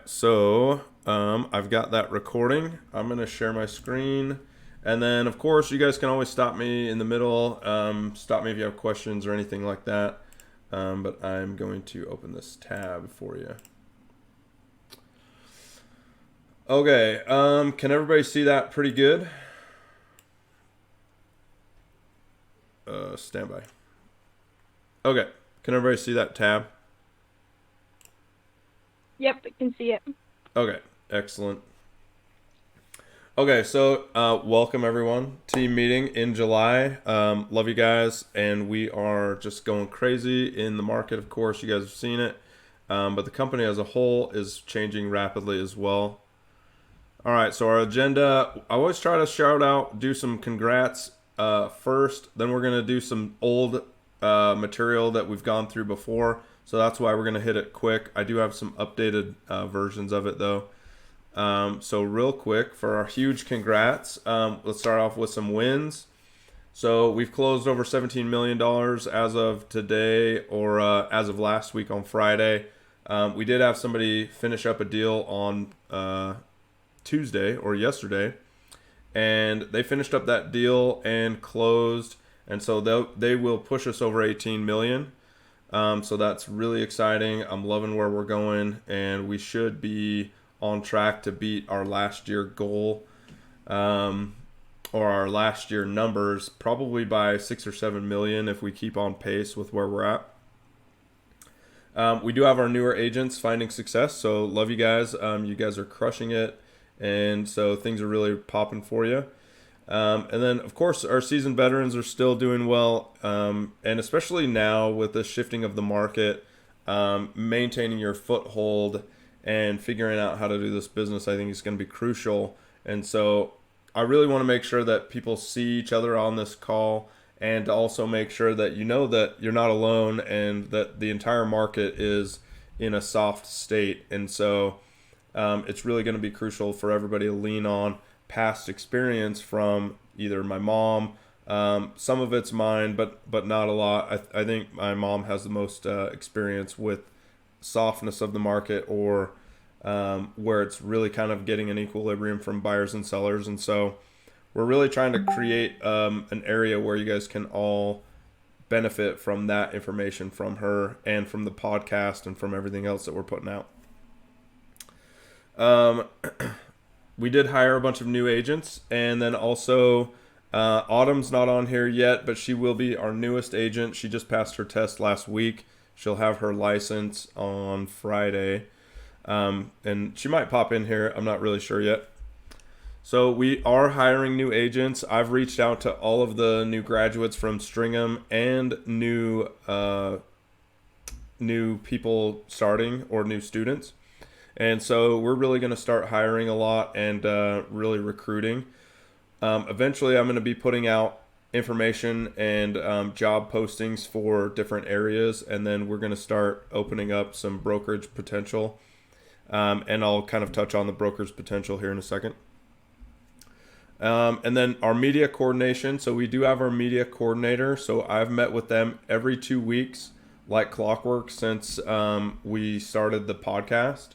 so I've got that recording. I'm going to share my screen. And then, of course, you guys can always stop me in the middle. Stop me if you have questions or anything like that. But I'm going to open this tab for you. Okay, can everybody see that pretty good? Standby. Okay, can everybody see that tab? Yep, I can see it. Okay, excellent. Okay, so welcome everyone. Team meeting in July. Love you guys, and we are just going crazy in the market. Of course, you guys have seen it, but the company as a whole is changing rapidly as well. All right, so our agenda. I always try to shout out, do some congrats first. Then we're gonna do some old material that we've gone through before. So that's why we're gonna hit it quick. I do have some updated versions of it though. So real quick for our huge congrats, let's start off with some wins. So we've closed over $17 million as of today, or as of last week on Friday. We did have somebody finish up a deal on Tuesday or yesterday, and they finished up that deal and closed, and so they will push us over 18 million. So that's really exciting. I'm loving where we're going, and we should be on track to beat our last year goal, or our last year numbers, probably by 6 or 7 million if we keep on pace with where we're at. We do have our newer agents finding success, so love you guys. You guys are crushing it, and so things are really popping for you. And then, of course, our seasoned veterans are still doing well, and especially now with the shifting of the market, maintaining your foothold and figuring out how to do this business, I think is going to be crucial. And so I really want to make sure that people see each other on this call, and to also make sure that you know that you're not alone and that the entire market is in a soft state. And so it's really going to be crucial for everybody to lean on past experience from either my mom. Some of it's mine, but not a lot. I think my mom has the most experience with softness of the market, or where it's really kind of getting an equilibrium from buyers and sellers. And so we're really trying to create an area where you guys can all benefit from that information from her and from the podcast and from everything else that we're putting out. We did hire a bunch of new agents, and then also Autumn's not on here yet, but she will be our newest agent. She just passed her test last week. She'll have her license on Friday, and she might pop in here. I'm not really sure yet. So we are hiring new agents. I've reached out to all of the new graduates from Stringham and new people starting, or new students. And so we're really going to start hiring a lot and really recruiting. Eventually, I'm going to be putting out information and job postings for different areas, and then we're going to start opening up some brokerage potential. And I'll kind of touch on the brokerage potential here in a second. And then our media coordination. So we do have our media coordinator. So I've met with them every 2 weeks, like clockwork, since we started the podcast.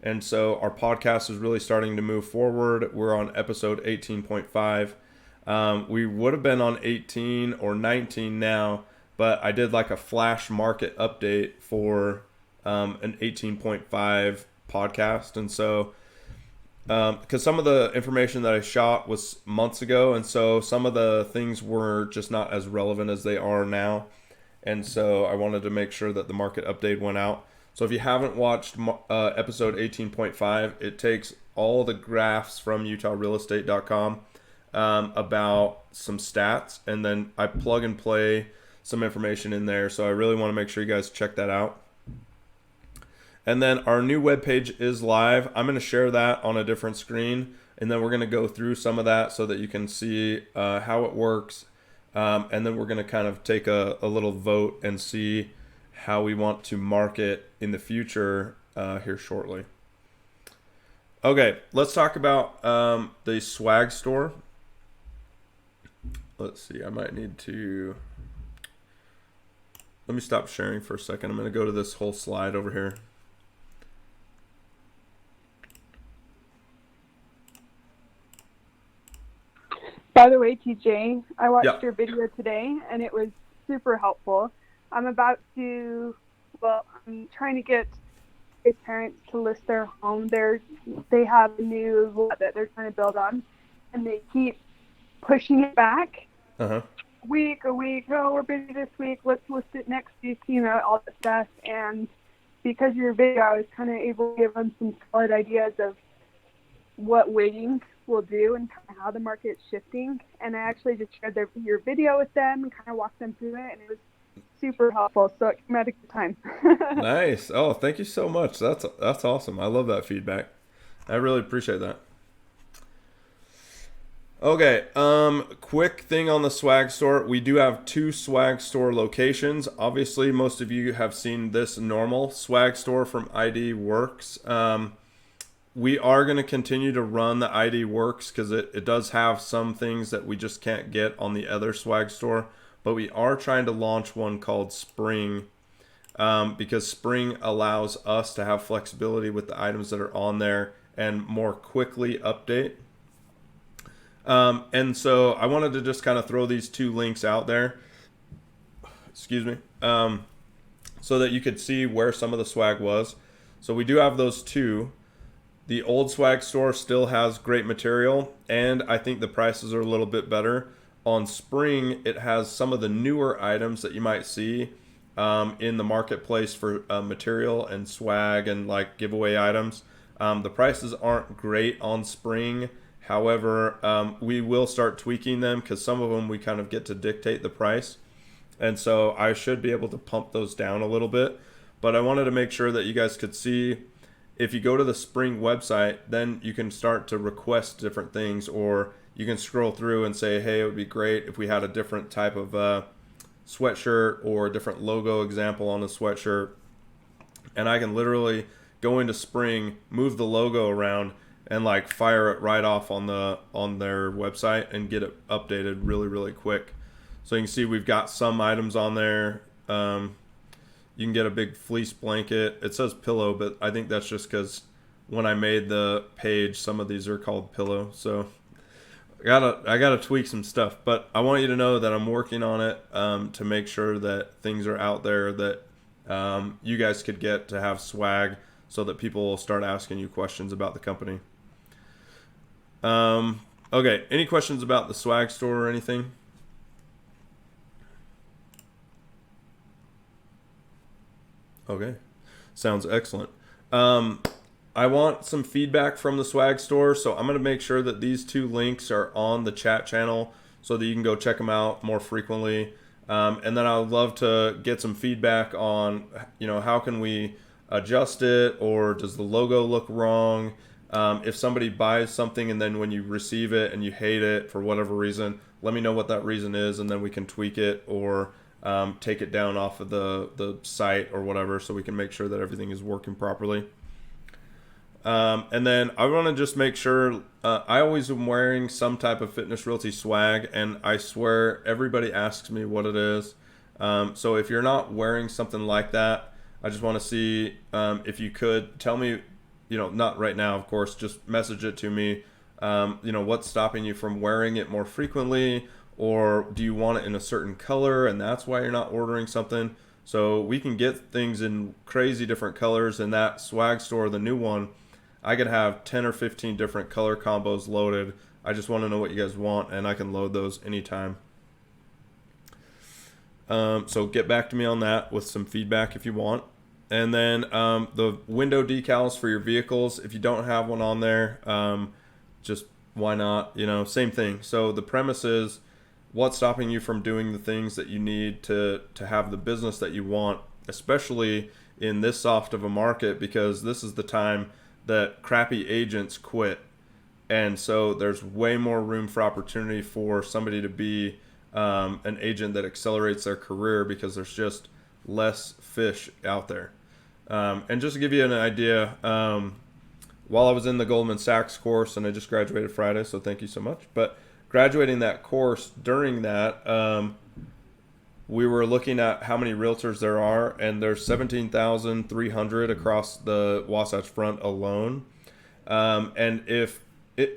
And so our podcast is really starting to move forward. We're on episode 18.5. We would have been on 18 or 19 now, but I did like a flash market update for an 18.5 podcast. And so, because some of the information that I shot was months ago, and so some of the things were just not as relevant as they are now. And so I wanted to make sure that the market update went out. So if you haven't watched episode 18.5, it takes all the graphs from UtahRealEstate.com about some stats, and then I plug and play some information in there. So I really want to make sure you guys check that out. And then our new webpage is live. I'm going to share that on a different screen, and then we're going to go through some of that so that you can see how it works. And then we're going to kind of take a little vote and see how we want to market in the future here shortly. Okay, let's talk about the swag store. Let's see, I might need to... Let me stop sharing for a second. I'm going to go to this whole slide over here. By the way, TJ, I Yeah. watched your video today and it was super helpful. I'm about to, well, I'm trying to get his parents to list their home. They have a new lot that they're trying to build on, and they keep pushing it back Uh-huh. a week. Oh, we're busy this week. Let's list it next week. All that stuff. And because of your video, I was kind of able to give them some solid ideas of what waiting will do and kind of how the market's shifting. And I actually just shared your video with them and kind of walked them through it, and it was super helpful. So it came at a good time. Nice. Oh, thank you so much. That's awesome. I love that feedback. I really appreciate that. Okay, quick thing on the swag store. We do have two swag store locations. Obviously, most of you have seen this normal swag store from ID Works. We are going to continue to run the ID Works because it does have some things that we just can't get on the other swag store. But we are trying to launch one called Spring, because Spring allows us to have flexibility with the items that are on there and more quickly update. And so I wanted to just kind of throw these two links out there, excuse me, so that you could see where some of the swag was. So we do have those two. The old swag store still has great material, and I think the prices are a little bit better. On Spring, it has some of the newer items that you might see in the marketplace for material and swag and like giveaway items. The prices aren't great on Spring. However, we will start tweaking them because some of them we kind of get to dictate the price. And so I should be able to pump those down a little bit. But I wanted to make sure that you guys could see, if you go to the Spring website, then you can start to request different things, or you can scroll through and say, hey, it would be great if we had a different type of sweatshirt or a different logo example on the sweatshirt. And I can literally go into Spring, move the logo around, and like fire it right off on their website and get it updated really, really quick. So you can see we've got some items on there. You can get a big fleece blanket. It says pillow, but I think that's just because when I made the page, some of these are called pillow. So I gotta tweak some stuff. But I want you to know that I'm working on it, to make sure that things are out there that you guys could get to have swag, so that people will start asking you questions about the company. Okay, any questions about the swag store or anything? Okay, sounds excellent. I want some feedback from the swag store, so I'm going to make sure that these two links are on the chat channel so that you can go check them out more frequently. And then I would love to get some feedback on, how can we adjust it, or does the logo look wrong? If somebody buys something and then when you receive it and you hate it for whatever reason, let me know what that reason is, and then we can tweak it or take it down off of the site or whatever, so we can make sure that everything is working properly. And then I want to just make sure, I always am wearing some type of Fitness Realty swag, and I swear everybody asks me what it is. So if you're not wearing something like that, I just want to see if you could tell me, not right now, of course, just message it to me. What's stopping you from wearing it more frequently, or do you want it in a certain color and that's why you're not ordering something? So we can get things in crazy different colors. In that swag store, the new one, I could have 10 or 15 different color combos loaded. I just want to know what you guys want, and I can load those anytime. So get back to me on that with some feedback if you want. And then the window decals for your vehicles, if you don't have one on there, just why not? Same thing. So the premise is, what's stopping you from doing the things that you need to have the business that you want, especially in this soft of a market, because this is the time that crappy agents quit. And so there's way more room for opportunity for somebody to be an agent that accelerates their career, because there's just less fish out there. And just to give you an idea, while I was in the Goldman Sachs course, and I just graduated Friday, so thank you so much. But graduating that course, during that, we were looking at how many realtors there are, and there's 17,300 across the Wasatch Front alone. And if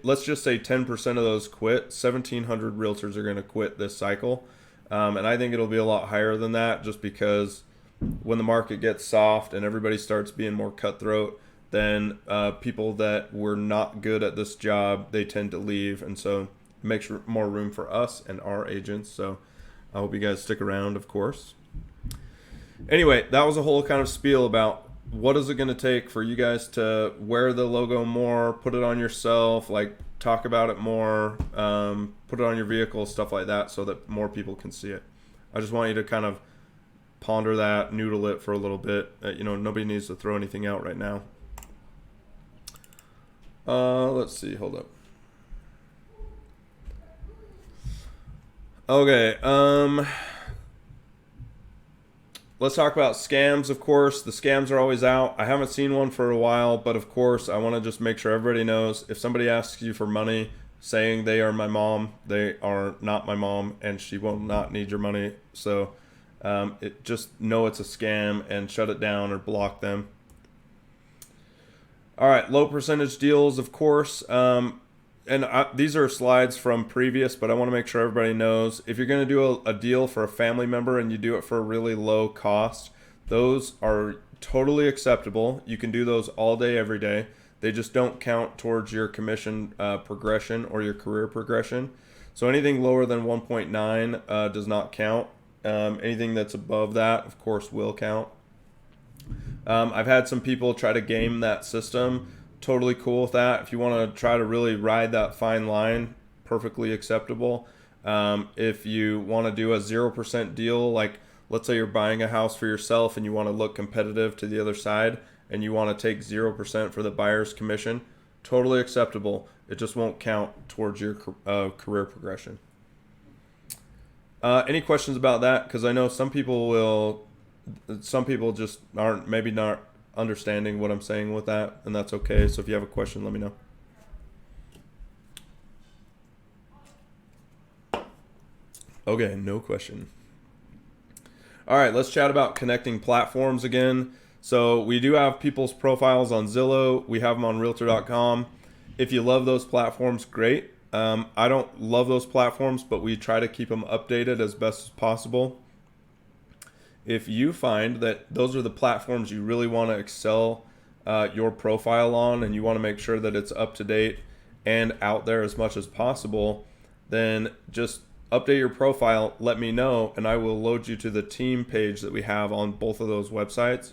let's just say 10% of those quit. 1,700 realtors are going to quit this cycle. And I think it'll be a lot higher than that, just because when the market gets soft and everybody starts being more cutthroat, then people that were not good at this job, they tend to leave. And so it makes more room for us and our agents. So I hope you guys stick around, of course. Anyway, that was a whole kind of spiel about what is it going to take for you guys to wear the logo more, put it on yourself, like talk about it more, put it on your vehicle, stuff like that, so that more people can see it. I just want you to kind of ponder that, noodle it for a little bit. Nobody needs to throw anything out right now. Let's see, hold up. Okay, let's talk about scams, of course. The scams are always out. I haven't seen one for a while, but of course, I want to just make sure everybody knows, if somebody asks you for money saying they are my mom, they are not my mom, and she will not need your money. So just know it's a scam and shut it down or block them. All right, low percentage deals, of course. These are slides from previous, but I want to make sure everybody knows, if you're going to do a deal for a family member and you do it for a really low cost, those are totally acceptable. You can do those all day, every day. They just don't count towards your commission progression or your career progression. So anything lower than 1.9 does not count. Anything that's above that, of course, will count. I've had some people try to game that system. Totally cool with that. If you want to try to really ride that fine line, perfectly acceptable. If you want to do a 0% deal, like let's say you're buying a house for yourself and you want to look competitive to the other side and you want to take 0% for the buyer's commission, totally acceptable. It just won't count towards your career progression. Any questions about that? Because I know some people just aren't, maybe not understanding what I'm saying with that, and that's okay. So if you have a question, let me know. Okay, no question. All right, let's chat about connecting platforms again. So we do have people's profiles on Zillow. We have them on Realtor.com. If you love those platforms, great. I don't love those platforms, but we try to keep them updated as best as possible. If you find that those are the platforms you really want to excel your profile on, and you want to make sure that it's up to date and out there as much as possible, then just update your profile, let me know, and I will load you to the team page that we have on both of those websites.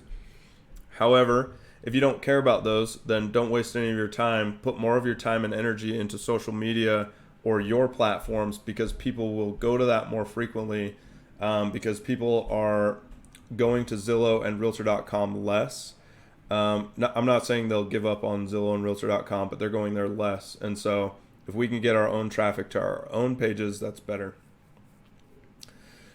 However, if you don't care about those, then don't waste any of your time. Put more of your time and energy into social media or your platforms, because people will go to that more frequently, because people are going to Zillow and Realtor.com less. I'm not saying they'll give up on Zillow and Realtor.com, but they're going there less. And so if we can get our own traffic to our own pages, that's better.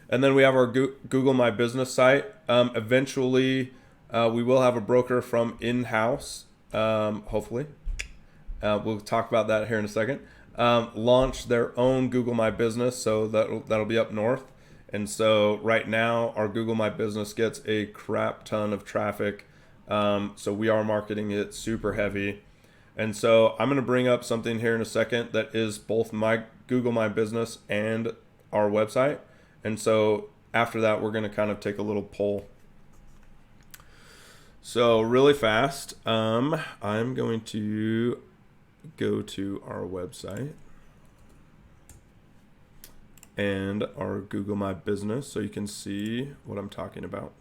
And then we have our Google My Business site. Eventually, we will have a broker from in-house, hopefully. We'll talk about that here in a second. Launch their own Google My Business, so that'll be up north. And so right now, our Google My Business gets a crap ton of traffic. So we are marketing it super heavy. And so I'm going to bring up something here in a second that is both my Google My Business and our website. And so after that, we're going to kind of take a little poll. So really fast, I'm going to go to our website and our Google My Business so you can see what I'm talking about.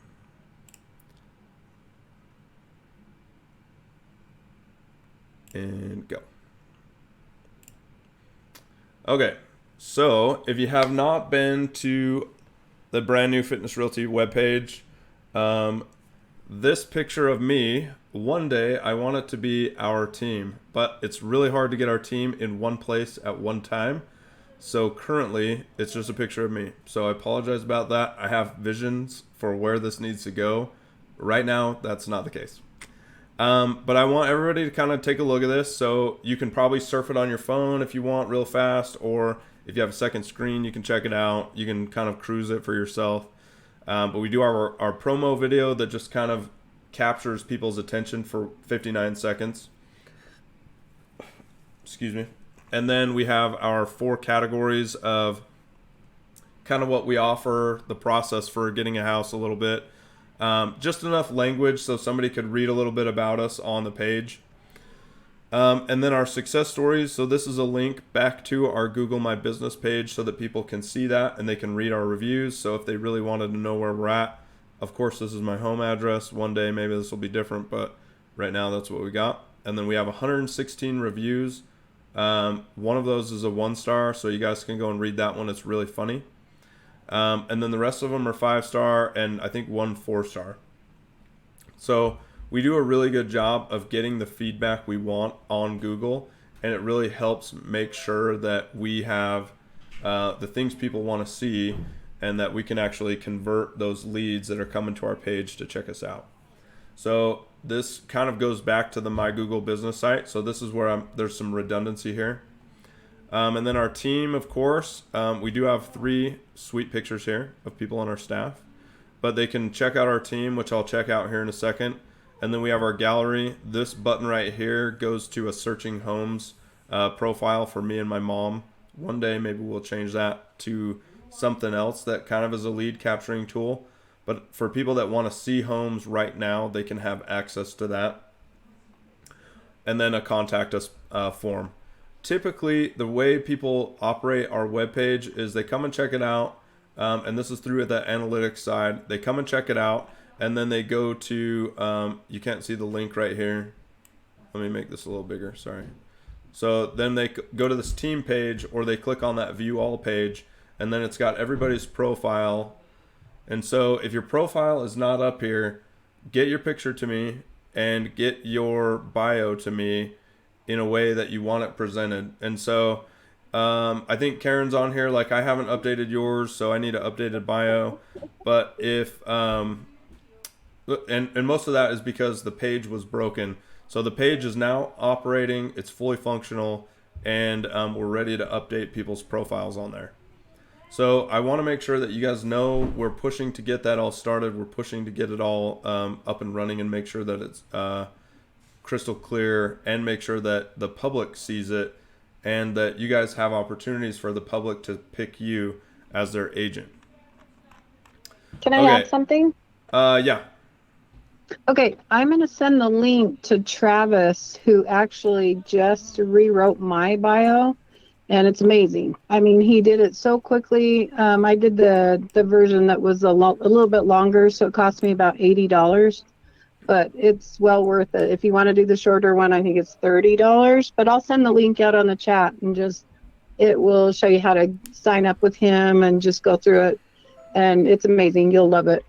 And go. Okay, so if you have not been to the brand new Fitness Realty webpage, this picture of me, one day I want it to be our team, but it's really hard to get our team in one place at one time. So currently it's just a picture of me. So I apologize about that. I have visions for where this needs to go. Right now, that's not the case. But I want everybody to kind of take a look at this. So you can probably surf it on your phone if you want real fast, or if you have a second screen, you can check it out. You can kind of cruise it for yourself. But we do our promo video that just kind of captures people's attention for 59 seconds. Excuse me. And then we have our 4 categories of kind of what we offer, the process for getting a house a little bit. Just enough language so somebody could read a little bit about us on the page. And then our success stories. So this is a link back to our Google My Business page so that people can see that and they can read our reviews. So if they really wanted to know where we're at, of course, this is my home address. One day maybe this will be different, but right now that's what we got. And then we have 116 reviews. One of those is a 1-star, so you guys can go and read that one. It's really funny. And then the rest of them are 5-star and I think 1 4-star. So we do a really good job of getting the feedback we want on Google, and it really helps make sure that we have the things people want to see and that we can actually convert those leads that are coming to our page to check us out. So this kind of goes back to the My Google Business site. So this is where there's some redundancy here. And then our team, of course, we do have 3 sweet pictures here of people on our staff, but they can check out our team, which I'll check out here in a second. And then we have our gallery. This button right here goes to a searching homes profile for me and my mom. One day maybe we'll change that to something else that kind of is a lead capturing tool. But for people that want to see homes right now, they can have access to that. And then a contact us form. Typically, the way people operate our webpage is they come and check it out. And this is through the analytics side. They come and check it out. And then they go to, you can't see the link right here. Let me make this a little bigger, sorry. So then they go to this team page, or they click on that view all page, and then it's got everybody's profile. And so if your profile is not up here, get your picture to me and get your bio to me in a way that you want it presented. And so I think Karen's on here. Like, I haven't updated yours, so I need an updated bio. But if and most of that is because the page was broken. So the page is now operating, it's fully functional, and we're ready to update people's profiles on there. So I want to make sure that you guys know we're pushing to get that all started. We're pushing to get it all up and running and make sure that it's crystal clear, and make sure that the public sees it, and that you guys have opportunities for the public to pick you as their agent. Can I add something? Yeah. Okay, I'm going to send the link to Travis, who actually just rewrote my bio, and it's amazing. I mean, he did it so quickly. I did the version that was a little bit longer, so it cost me about $80, but it's well worth it. If you want to do the shorter one, I think it's $30, but I'll send the link out on the chat, and it will show you how to sign up with him and just go through it, and it's amazing. You'll love it.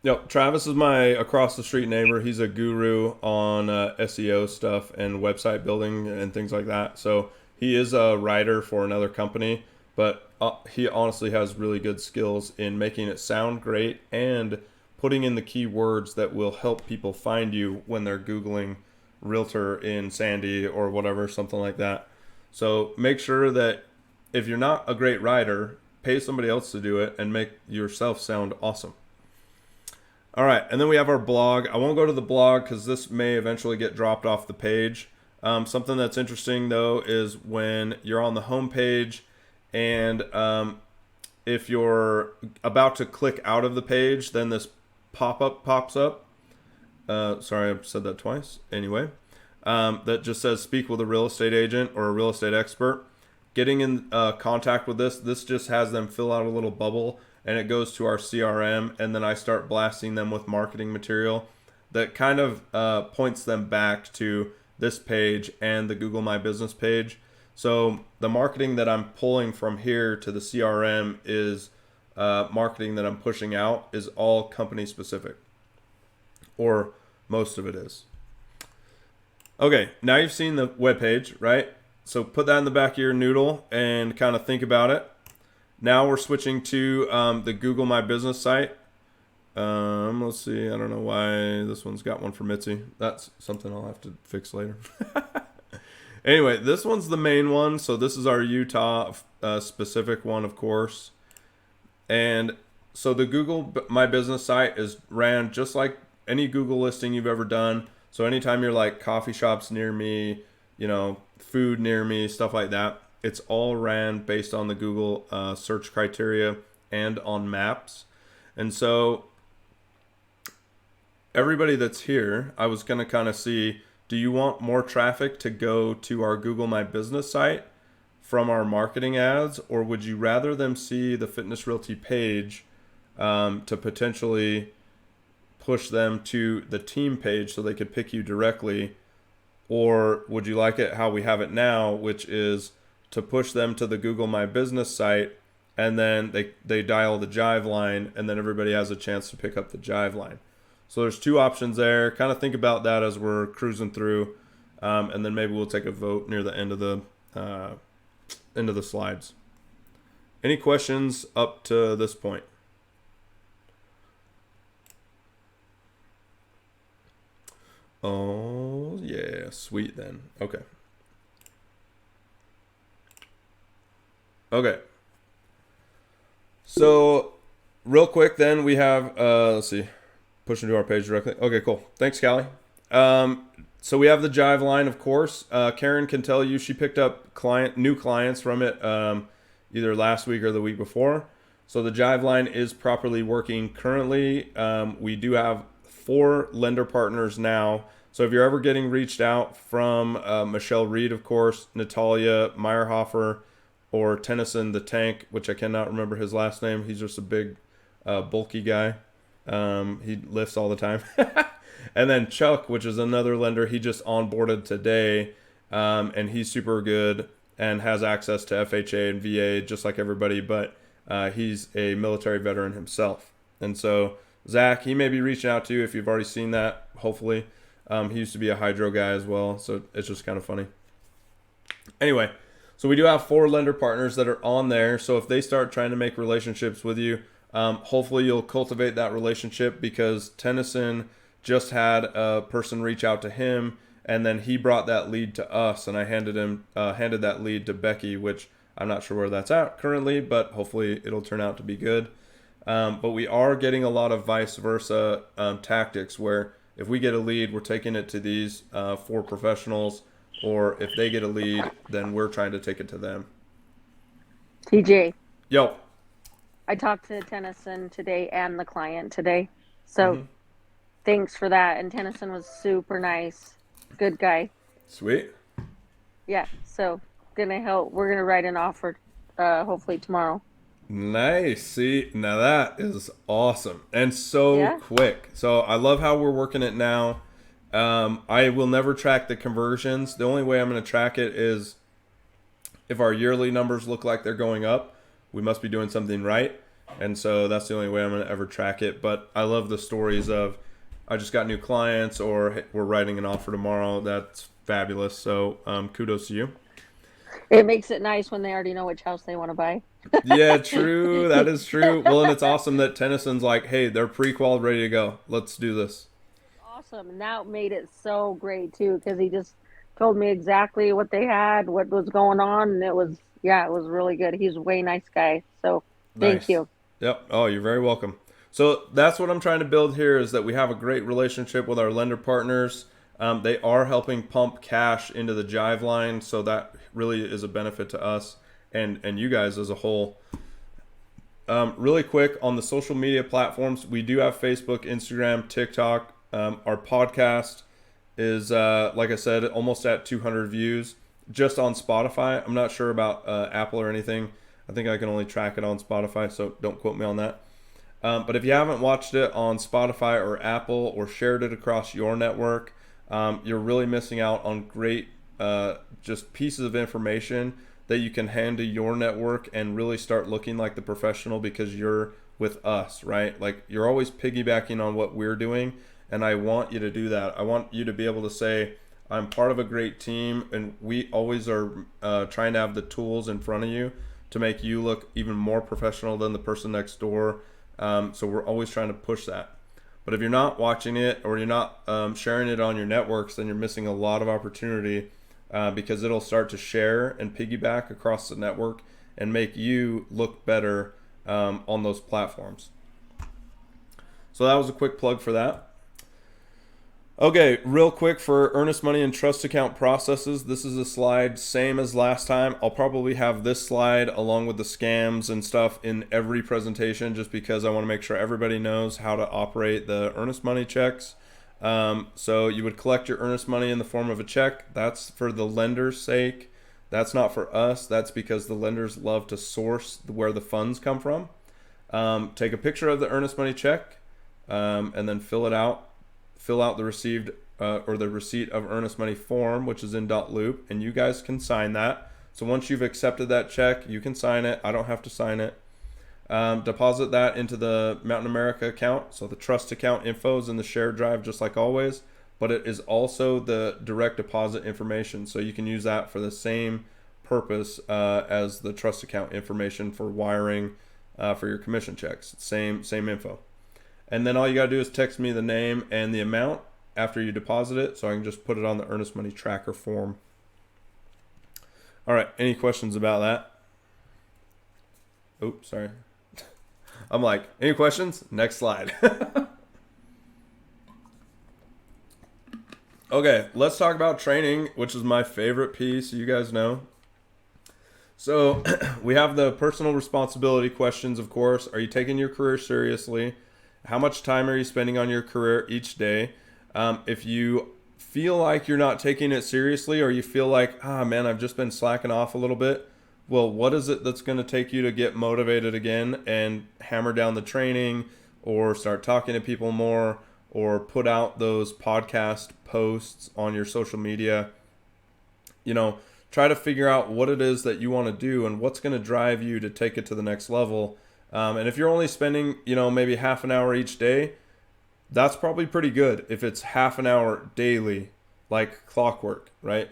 Yep, Travis is my across the street neighbor. He's a guru on SEO stuff and website building and things like that. So he is a writer for another company, but he honestly has really good skills in making it sound great and putting in the keywords that will help people find you when they're Googling realtor in Sandy or whatever, something like that. So make sure that if you're not a great writer, pay somebody else to do it and make yourself sound awesome. All right, and then we have our blog. I won't go to the blog because this may eventually get dropped off the page. Something that's interesting, though, is when you're on the home page and if you're about to click out of the page, then this pop-up pops up. Sorry, I said that twice. Anyway, that just says speak with a real estate agent or a real estate expert. Getting in contact with this just has them fill out a little bubble, and it goes to our CRM, and then I start blasting them with marketing material that kind of points them back to this page and the Google My Business page. So the marketing that I'm pulling from here to the CRM is marketing that I'm pushing out is all company specific, or most of it is. Okay, now you've seen the web page, right? So put that in the back of your noodle and kind of think about it. Now we're switching to the Google My Business site. Let's see. I don't know why this one's got one for Mitzi. That's something I'll have to fix later. Anyway, this one's the main one. So this is our Utah specific one, of course. And so the Google My Business site is ran just like any Google listing you've ever done. So anytime you're like coffee shops near me, food near me, stuff like that. It's all ran based on the Google search criteria and on maps. And so everybody that's here, I was going to kind of see, do you want more traffic to go to our Google My Business site from our marketing ads, or would you rather them see the Fitness Realty page to potentially push them to the team page so they could pick you directly? Or would you like it how we have it now, which is to push them to the Google My Business site, and then they dial the Jive line, and then everybody has a chance to pick up the Jive line? So there's two options there. Kind of think about that as we're cruising through, and then maybe we'll take a vote near the end of the slides. Any questions up to this point? Oh, yeah, sweet then. Okay. Okay. So, real quick then, we have, let's see, pushing to our page directly. Okay, cool. Thanks, Callie. So we have the Jive line, of course. Karen can tell you she picked up new clients from it either last week or the week before. So the Jive line is properly working currently. We do have 4 lender partners now. So if you're ever getting reached out from Michelle Reed, of course, Natalia Meyerhofer, or Tennyson the Tank, which I cannot remember his last name. He's just a big, bulky guy. He lifts all the time. And then Chuck, which is another lender, he just onboarded today, and he's super good and has access to FHA and VA just like everybody, but he's a military veteran himself. And so Zach, he may be reaching out to you if you've already seen that, hopefully. He used to be a hydro guy as well, so it's just kind of funny. Anyway, so we do have 4 lender partners that are on there. So if they start trying to make relationships with you, hopefully you'll cultivate that relationship, because Tennyson just had a person reach out to him, and then he brought that lead to us, and I handed that lead to Becky, which I'm not sure where that's at currently, but hopefully it'll turn out to be good. But we are getting a lot of vice versa tactics, where if we get a lead, we're taking it to these 4 professionals, or if they get a lead, then we're trying to take it to them. TJ. Yo. I talked to Tennyson today and the client today. So thanks for that. And Tennyson was super nice. Good guy. Sweet. Yeah. So we're going to write an offer hopefully tomorrow. Nice. See, now that is awesome. And so quick. So I love how we're working it now. I will never track the conversions. The only way I'm going to track it is if our yearly numbers look like they're going up, we must be doing something right. And so that's the only way I'm going to ever track it. But I love the stories of, I just got new clients, or hey, we're writing an offer tomorrow. That's fabulous. So kudos to you. It makes it nice when they already know which house they want to buy. Yeah, true. That is true. Well, and it's awesome that Tennyson's like, hey, they're pre-qualified, ready to go. Let's do this. Awesome. And that made it so great too, because he just told me exactly what they had, what was going on, and it was really good. He's a way nice guy. So thank you. Yep. Oh, you're very welcome. So that's what I'm trying to build here, is that we have a great relationship with our lender partners. They are helping pump cash into the Jive line, so that really is a benefit to us and you guys as a whole. Really quick, on the social media platforms, we do have Facebook, Instagram, TikTok. Our podcast is, like I said, almost at 200 views just on Spotify. I'm not sure about Apple or anything. I think I can only track it on Spotify, so don't quote me on that. But if you haven't watched it on Spotify or Apple, or shared it across your network, you're really missing out on great just pieces of information that you can hand to your network and really start looking like the professional, because you're with us, right? Like, you're always piggybacking on what we're doing, and I want you to do that. I want you to be able to say, I'm part of a great team, and we always are trying to have the tools in front of you to make you look even more professional than the person next door. So we're always trying to push that. But if you're not watching it, or you're not sharing it on your networks, then you're missing a lot of opportunity, because it'll start to share and piggyback across the network and make you look better on those platforms. So that was a quick plug for that. Okay, real quick for earnest money and trust account processes. This is a slide same as last time. I'll probably have this slide along with the scams and stuff in every presentation just because I want to make sure everybody knows how to operate the earnest money checks. So you would collect your earnest money in the form of a check. That's for the lender's sake. That's not for us. That's because the lenders love to source where the funds come from. Take a picture of the earnest money check and then fill it out. Fill out the received or the receipt of earnest money form, which is in .loop, and you guys can sign that. So once you've accepted that check, you can sign it. I don't have to sign it. Deposit that into the Mountain America account. So the trust account info is in the shared drive, just like always, but it is also the direct deposit information. So you can use that for the same purpose as the trust account information for wiring for your commission checks. Same info. And then all you gotta do is text me the name and the amount after you deposit it, so I can just put it on the earnest money tracker form. All right, any questions about that? Oops, sorry. I'm like, any questions? Next slide. Okay, let's talk about training, which is my favorite piece, you guys know. So we have the personal responsibility questions, of course. Are you taking your career seriously? How much time are you spending on your career each day? If you feel like you're not taking it seriously, or you feel like, man, I've just been slacking off a little bit, well, what is it that's going to take you to get motivated again and hammer down the training, or start talking to people more, or put out those podcast posts on your social media? Try to figure out what it is that you want to do and what's going to drive you to take it to the next level. And if you're only spending, maybe half an hour each day, that's probably pretty good if it's half an hour daily, like clockwork, right?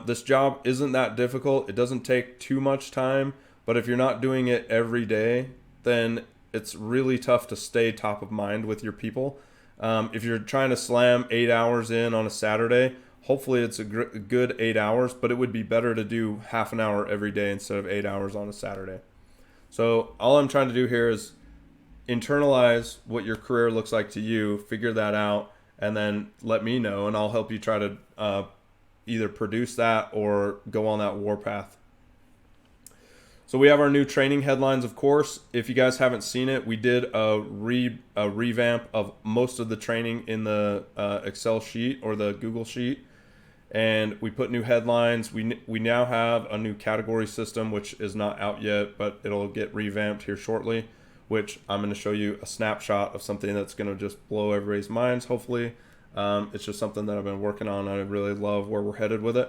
This job isn't that difficult. It doesn't take too much time, but if you're not doing it every day, then it's really tough to stay top of mind with your people. If you're trying to slam 8 hours in on a Saturday, hopefully it's a good 8 hours, but it would be better to do half an hour every day instead of 8 hours on a Saturday. So all I'm trying to do here is internalize what your career looks like to you, figure that out, and then let me know, and I'll help you try to either produce that or go on that warpath. So we have our new training headlines, of course. If you guys haven't seen it, we did a revamp of most of the training in the Excel sheet or the Google sheet. And we put new headlines. We now have a new category system, which is not out yet, but it'll get revamped here shortly, which I'm going to show you a snapshot of something that's going to just blow everybody's minds, hopefully. It's just something that I've been working on. I really love where we're headed with it.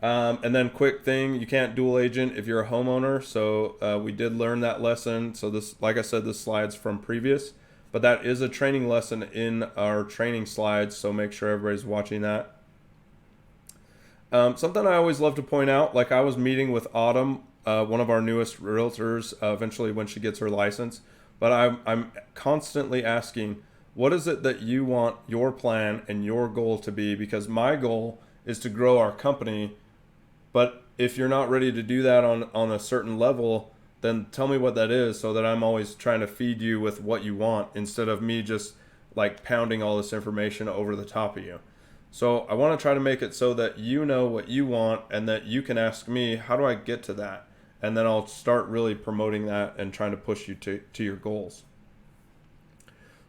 And then quick thing, you can't dual agent if you're a homeowner. So we did learn that lesson. So this, like I said, this slide's from previous, but that is a training lesson in our training slides. So make sure everybody's watching that. Something I always love to point out, like I was meeting with Autumn, one of our newest realtors, eventually when she gets her license, but I'm constantly asking, what is it that you want your plan and your goal to be? Because my goal is to grow our company, but if you're not ready to do that on a certain level, then tell me what that is so that I'm always trying to feed you with what you want instead of me just like pounding all this information over the top of you. So I want to try to make it so that you know what you want and that you can ask me, how do I get to that? And then I'll start really promoting that and trying to push you to your goals.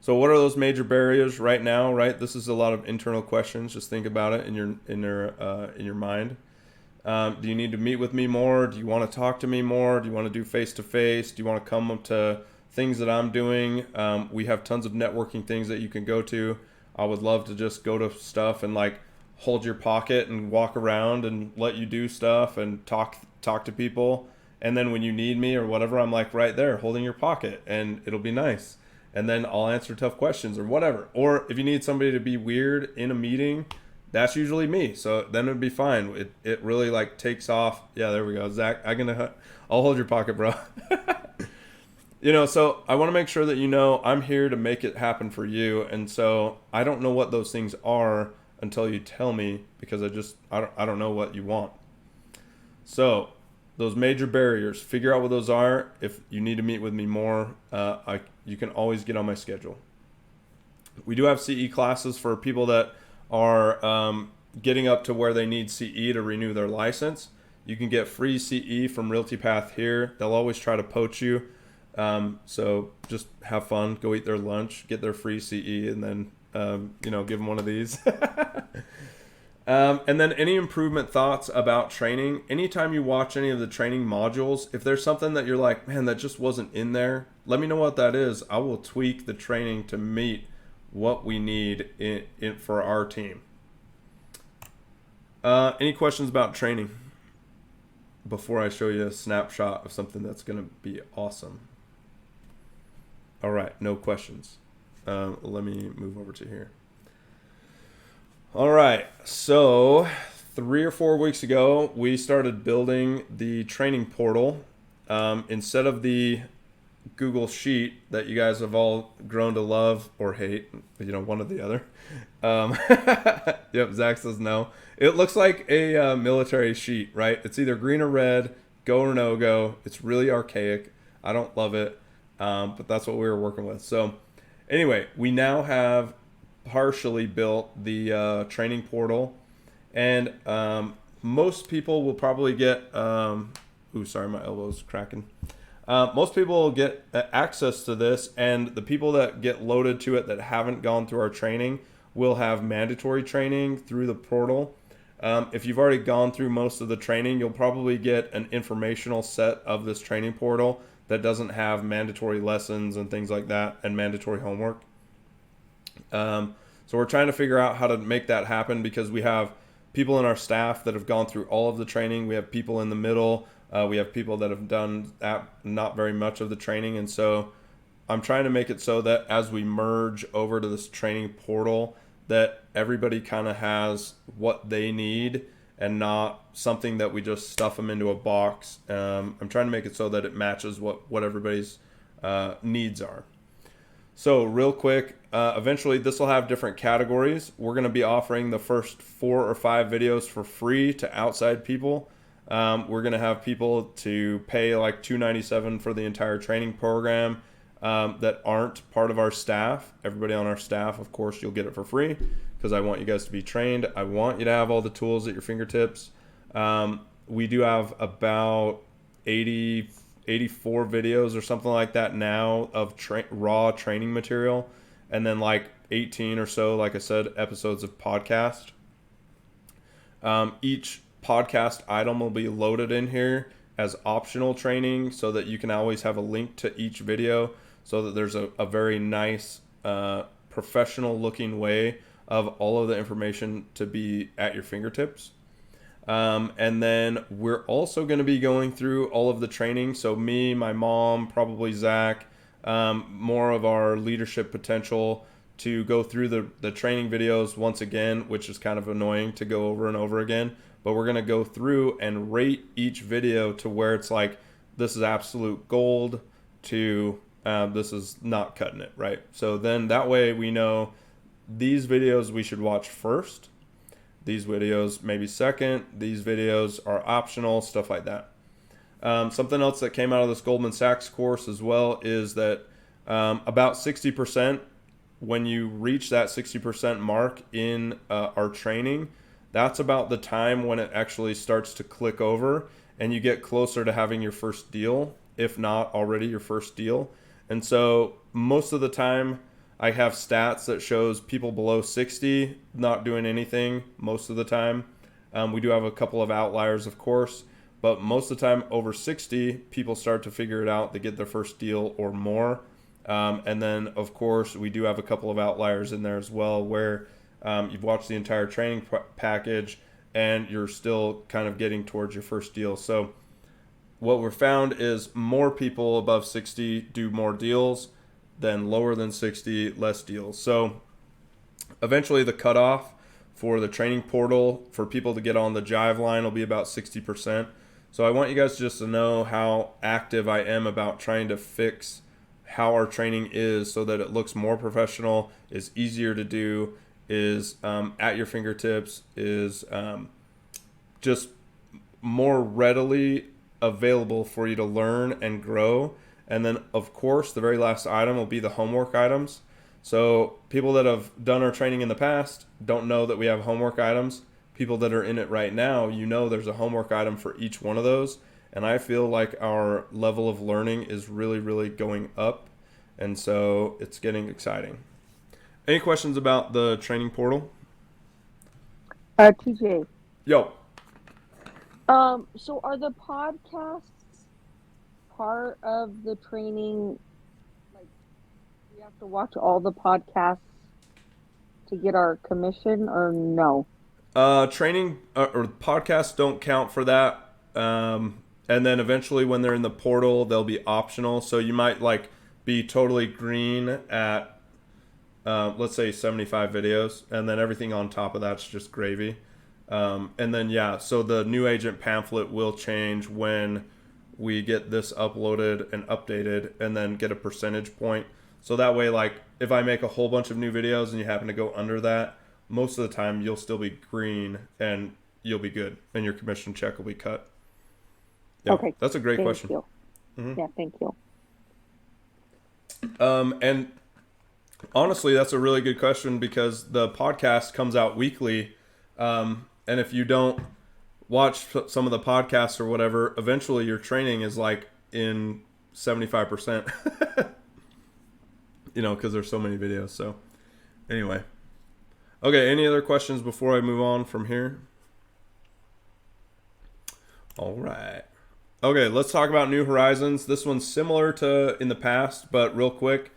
So what are those major barriers right now, right? This is a lot of internal questions. Just think about it in your mind. Do you need to meet with me more? Do you want to talk to me more? Do you want to do face-to-face? Do you want to come up to things that I'm doing? We have tons of networking things that you can go to. I would love to just go to stuff and like hold your pocket and walk around and let you do stuff and talk to people. And then when you need me or whatever, I'm like right there holding your pocket and it'll be nice. And then I'll answer tough questions or whatever. Or if you need somebody to be weird in a meeting, that's usually me. So then it'd be fine. It really like takes off. Yeah, there we go. Zach, I'll hold your pocket, bro. So I want to make sure that I'm here to make it happen for you. And so I don't know what those things are until you tell me, because I don't know what you want. So those major barriers, figure out what those are. If you need to meet with me more, you can always get on my schedule. We do have CE classes for people that are getting up to where they need CE to renew their license. You can get free CE from Realty Path here. They'll always try to poach you. So just have fun, go eat their lunch, get their free CE, and then, give them one of these. And then any improvement thoughts about training. Anytime you watch any of the training modules, if there's something that you're like, man, that just wasn't in there, let me know what that is. I will tweak the training to meet what we need for our team. Any questions about training before I show you a snapshot of something that's going to be awesome? All right, no questions. Let me move over to here. All right, so 3 or 4 weeks ago, we started building the training portal. Instead of the Google Sheet that you guys have all grown to love or hate, one or the other. Yep, Zach says no. It looks like a military sheet, right? It's either green or red, go or no go. It's really archaic. I don't love it, but that's what we were working with. So anyway, we now have partially built the training portal, and most people will probably get sorry, my elbow's cracking. Most people will get access to this, and the people that get loaded to it that haven't gone through our training will have mandatory training through the portal. If you've already gone through most of the training, you'll probably get an informational set of this training portal that doesn't have mandatory lessons and things like that and mandatory homework. So we're trying to figure out how to make that happen, because we have people in our staff that have gone through all of the training. We have people in the middle. We have people that have done not very much of the training. And so I'm trying to make it so that as we merge over to this training portal, that everybody kind of has what they need and not something that we just stuff them into a box. I'm trying to make it so that it matches what everybody's needs are. So real quick, eventually this will have different categories. We're going to be offering the first 4 or 5 videos for free to outside people. We're going to have people to pay like $297 for the entire training program that aren't part of our staff. Everybody on our staff, of course, you'll get it for free, because I want you guys to be trained. I want you to have all the tools at your fingertips. We do have about 84 videos or something like that now of raw training material, and then like 18 or so, like I said, episodes of podcast. Each podcast item will be loaded in here as optional training, so that you can always have a link to each video, so that there's a very nice professional looking way of all of the information to be at your fingertips. And then we're also going to be going through all of the training. So me, my mom, probably Zach, more of our leadership potential, to go through the training videos once again, which is kind of annoying to go over and over again. But we're going to go through and rate each video to where it's like, this is absolute gold, to this is not cutting it, right? So then that way we know these videos we should watch first, these videos maybe second, these videos are optional, stuff like that. Something else that came out of this Goldman Sachs course as well is that about 60%, when you reach that 60% mark in our training, that's about the time when it actually starts to click over and you get closer to having your first deal, if not already your first deal. And so most of the time I have stats that shows people below 60 not doing anything most of the time. We do have a couple of outliers, of course, but most of the time over 60, people start to figure it out. They get their first deal or more. And then, of course, we do have a couple of outliers in there as well, where you've watched the entire training package and you're still kind of getting towards your first deal. So what we're found is more people above 60 do more deals than lower than 60, less deals. So eventually the cutoff for the training portal for people to get on the Jive line will be about 60%. So I want you guys just to know how active I am about trying to fix how our training is, so that it looks more professional, is easier to do, is at your fingertips, is just more readily available for you to learn and grow. And then, of course, the very last item will be the homework items. So people that have done our training in the past don't know that we have homework items. People that are in it right now, there's a homework item for each one of those. And I feel like our level of learning is really, really going up. And so it's getting exciting. Any questions about the training portal? TJ. Yo. So are the podcasts part of the training? Like, we have to watch all the podcasts to get our commission, or no? Training or podcasts don't count for that. And then eventually when they're in the portal, they'll be optional. So you might like be totally green at, let's say 75 videos, and then everything on top of that's just gravy. And then, yeah, so the new agent pamphlet will change when we get this uploaded and updated, and then get a percentage point. So that way, like, if I make a whole bunch of new videos and you happen to go under that, most of the time you'll still be green and you'll be good, and your commission check will be cut. Yeah, Okay. that's a great Thank question. you. Mhm. Yeah, thank you. And honestly, that's a really good question because the podcast comes out weekly. And if you don't watch some of the podcasts or whatever, eventually your training is like in 75%, because there's so many videos. So anyway. Okay, any other questions before I move on from here? All right. Okay, let's talk about New Horizons. This one's similar to in the past, but real quick,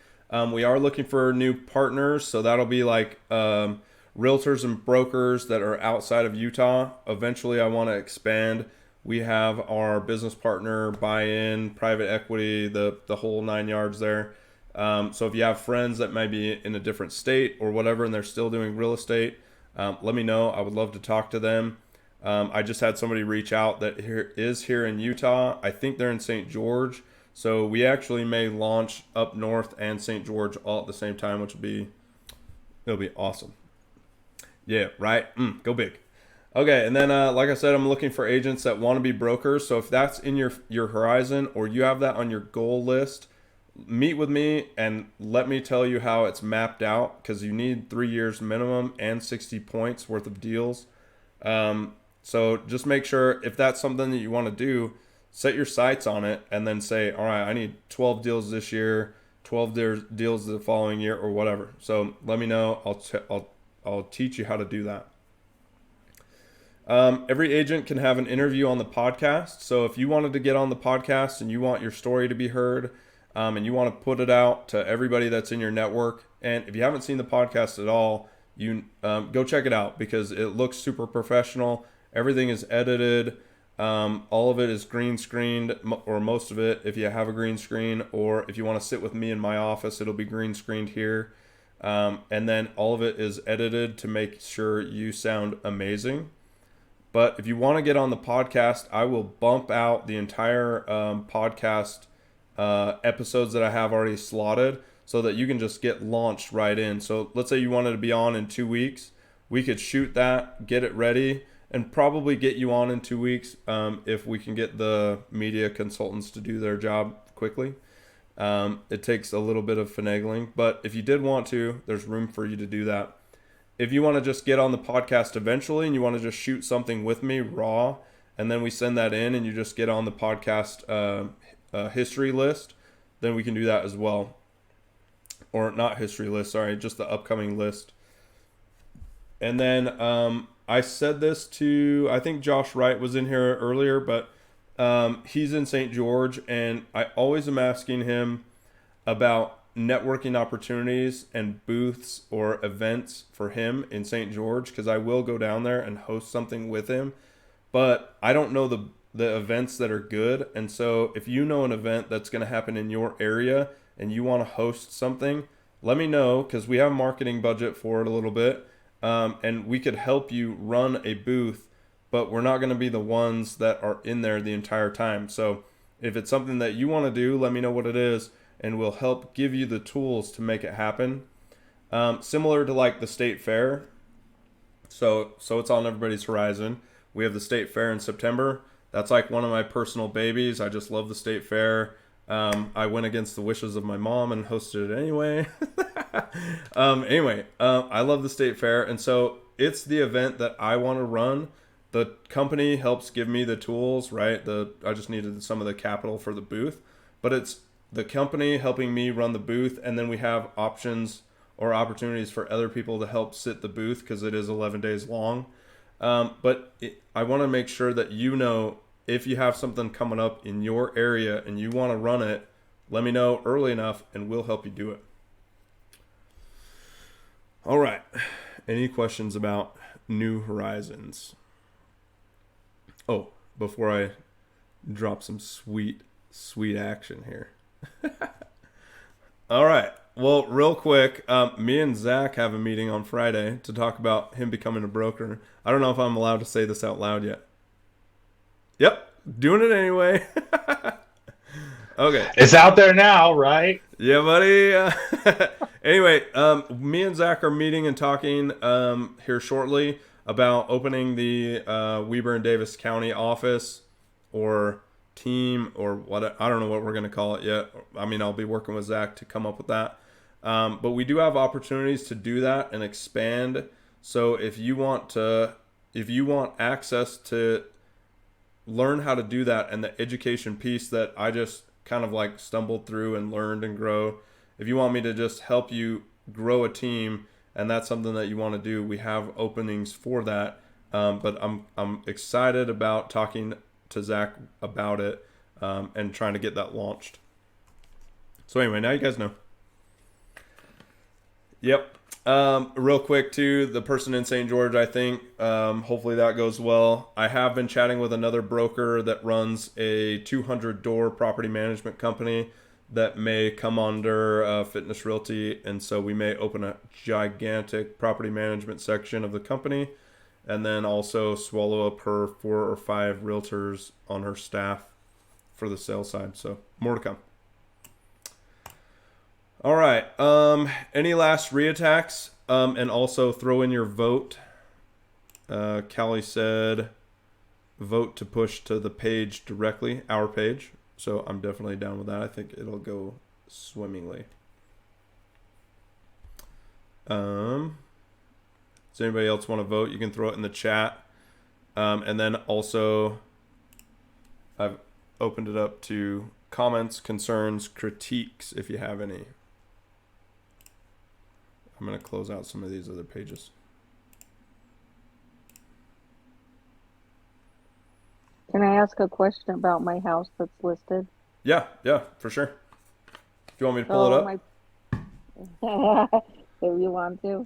we are looking for new partners. So that'll be like realtors and brokers that are outside of Utah. Eventually, I want to expand. We have our business partner, buy-in, private equity, the whole 9 yards there. So if you have friends that might be in a different state or whatever, and they're still doing real estate, let me know. I would love to talk to them. I just had somebody reach out that is here in Utah. I think they're in St. George. So we actually may launch up north and St. George all at the same time, which it'll be awesome. Yeah, right? Go big. Okay, and then like I said, I'm looking for agents that want to be brokers. So if that's in your horizon, or you have that on your goal list, meet with me and let me tell you how it's mapped out, because you need 3 years minimum and 60 points worth of deals. So just make sure, if that's something that you want to do, set your sights on it and then say, all right, I need 12 deals this year, 12 deals the following year, or whatever. So let me know. I'll teach you how to do that. Every agent can have an interview on the podcast. So if you wanted to get on the podcast and you want your story to be heard, and you want to put it out to everybody that's in your network, and if you haven't seen the podcast at all, you go check it out, because it looks super professional. Everything is edited. All of it is green screened, or most of it, if you have a green screen, or if you want to sit with me in my office, it'll be green screened here. And then all of it is edited to make sure you sound amazing. But if you want to get on the podcast, I will bump out the entire podcast episodes that I have already slotted, so that you can just get launched right in. So let's say you wanted to be on in 2 weeks. We could shoot that, get it ready, and probably get you on in 2 weeks if we can get the media consultants to do their job quickly. It takes a little bit of finagling, but if you did want to, there's room for you to do that. If you want to just get on the podcast eventually and you want to just shoot something with me raw, and then we send that in and you just get on the podcast history list, then we can do that as well. Or not history list, sorry, just the upcoming list. And then I said this to, I think Josh Wright was in here earlier, but he's in St. George, and I always am asking him about networking opportunities and booths or events for him in St. George, because I will go down there and host something with him, but I don't know the events that are good. And so if you know an event that's going to happen in your area and you want to host something, let me know, because we have a marketing budget for it a little bit, and we could help you run a booth, but we're not going to be the ones that are in there the entire time. So if it's something that you want to do, let me know what it is, and we'll help give you the tools to make it happen. Similar to like the state fair. So it's on everybody's horizon. We have the state fair in September. That's like one of my personal babies. I just love the state fair. I went against the wishes of my mom and hosted it anyway. Anyway, I love the state fair, and so it's the event that I want to run. The company helps give me the tools, right? I just needed some of the capital for the booth, but it's the company helping me run the booth, and then we have options or opportunities for other people to help sit the booth because it is 11 days long. I want to make sure that if you have something coming up in your area and you want to run it, let me know early enough and we'll help you do it. All right. Any questions about New Horizons? Oh, before I drop some sweet action here. All right. Well, real quick, me and Zach have a meeting on Friday to talk about him becoming a broker. I don't know if I'm allowed to say this out loud yet. Yep, doing it anyway. Okay. It's out there now, right? Yeah, buddy. Anyway, me and Zach are meeting and talking here shortly about opening the Weber and Davis County office or team or what. I don't know what we're going to call it yet. I mean, I'll be working with Zach to come up with that. But we do have opportunities to do that and expand. So if you want access to learn how to do that and the education piece that I just kind of like stumbled through and learned and grow, if you want me to just help you grow a team and that's something that you want to do, we have openings for that. But I'm excited about talking to Zach about it and trying to get that launched. So anyway, now you guys know. Yep. Real quick too, the person in St. George, I think, hopefully that goes well. I have been chatting with another broker that runs a 200 door property management company that may come under Fitness Realty. And so we may open a gigantic property management section of the company and then also swallow up her 4 or 5 realtors on her staff for the sales side. So more to come. All right. Any last reattacks? And also throw in your vote. Callie said, vote to push to the page directly, our page. So I'm definitely down with that. I think it'll go swimmingly. Does anybody else want to vote? You can throw it in the chat. And then also, I've opened it up to comments, concerns, critiques, if you have any. I'm going to close out some of these other pages. Can I ask a question about my house that's listed? Yeah, for sure. Do you want me to pull it up? If you want to.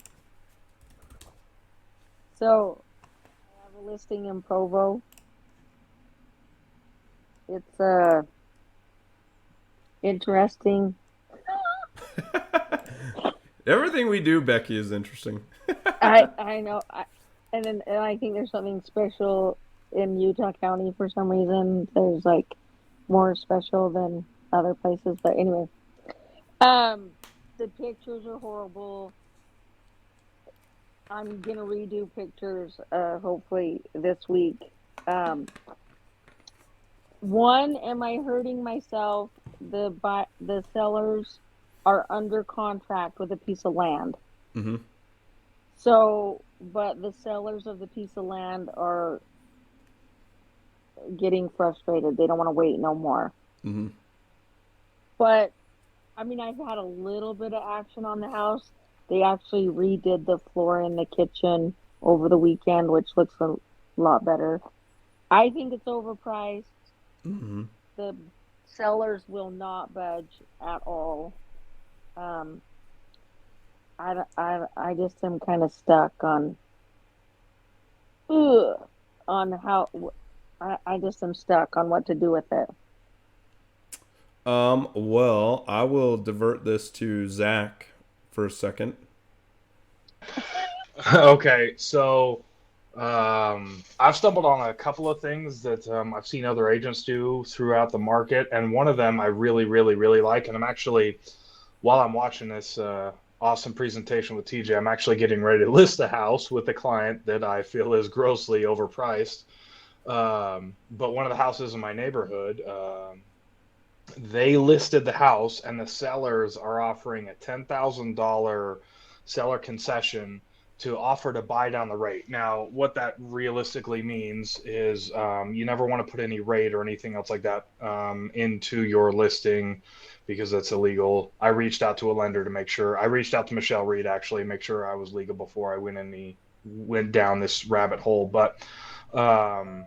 So, I have a listing in Provo. It's interesting. Everything we do, Becky, is interesting. I know. And I think there's something special in Utah County for some reason. There's like more special than other places. But anyway, the pictures are horrible. I'm gonna redo pictures hopefully this week. One, am I hurting myself? The sellers are under contract with a piece of land. Mm-hmm. So, but the sellers of the piece of land are getting frustrated. They don't want to wait no more. Mm-hmm. But, I mean, I've had a little bit of action on the house. They actually redid the floor in the kitchen over the weekend, which looks a lot better. I think it's overpriced. Mm-hmm. The sellers will not budge at all. I just am kind of stuck on how I just am stuck on what to do with it. Well, I will divert this to Zach for a second. Okay, so I've stumbled on a couple of things that I've seen other agents do throughout the market, and one of them I really, really, really like. And I'm actually, while I'm watching this awesome presentation with TJ, I'm actually getting ready to list a house with a client that I feel is grossly overpriced. But one of the houses in my neighborhood, They listed the house, and the sellers are offering a $10,000 seller concession to offer to buy down the rate. Now, what that realistically means is you never want to put any rate or anything else like that into your listing because that's illegal. I reached out to a lender to make sure. I reached out to Michelle Reed actually, make sure I was legal before I went down this rabbit hole. But um,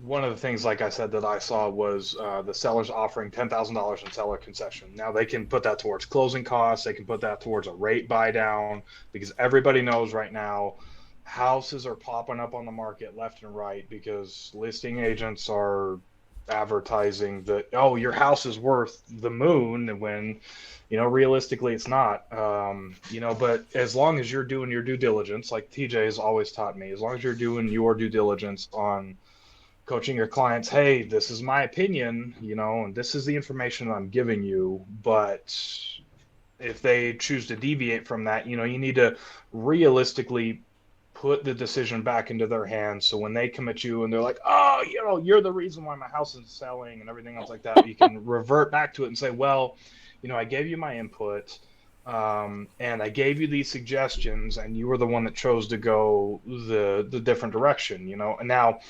one of the things, like I said, that I saw was the sellers offering $10,000 in seller concession. Now they can put that towards closing costs. They can put that towards a rate buy down because everybody knows right now houses are popping up on the market left and right because listing agents are advertising that, oh, your house is worth the moon when, realistically it's not. But as long as you're doing your due diligence, like TJ has always taught me, as long as you're doing your due diligence on coaching your clients, hey, this is my opinion, and this is the information I'm giving you. But if they choose to deviate from that, you need to realistically put the decision back into their hands. So when they come at you and they're like, oh, you're the reason why my house is selling and everything else like that, you can revert back to it and say, well, I gave you my input. And I gave you these suggestions, and you were the one that chose to go the different direction, And now